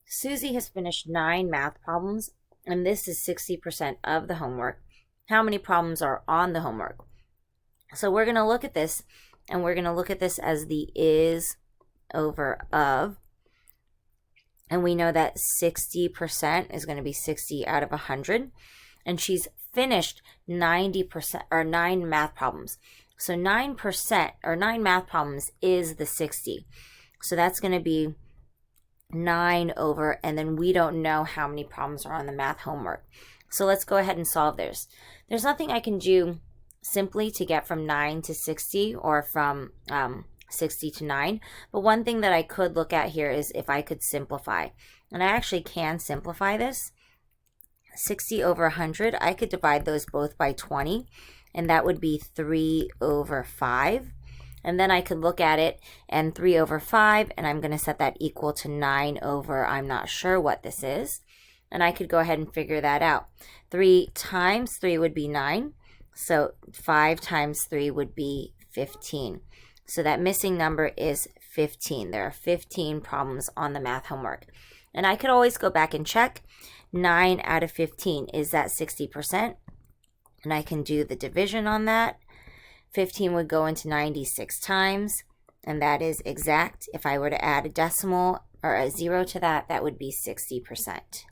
Susie has finished 9 math problems, and this is 60% of the homework. How many problems are on the homework? So we're going to look at this, and we're going to look at this as the is over of. And we know that 60% is going to be 60 out of 100. And she's finished 90% or 9 math problems. So 9% or 9 math problems is the 60. So that's going to be 9 over, and then we don't know how many problems are on the math homework. So let's go ahead and solve this. There's nothing I can do simply to get from 9 to 60 or from 60 to 9. But one thing that I could look at here is if I could simplify. And I actually can simplify this. 60 over 100, I could divide those both by 20, and that would be 3 over 5. And then I could look at it and 3 over 5, and I'm going to set that equal to 9 over, I'm not sure what this is. And I could go ahead and figure that out. 3 times 3 would be 9. So 5 times 3 would be 15. So that missing number is 15. There are 15 problems on the math homework. And I could always go back and check. 9 out of 15, is that 60%? And I can do the division on that. 15 would go into 96 times, and that is exact. If I were to add a decimal or a 0 to that, that would be 60%.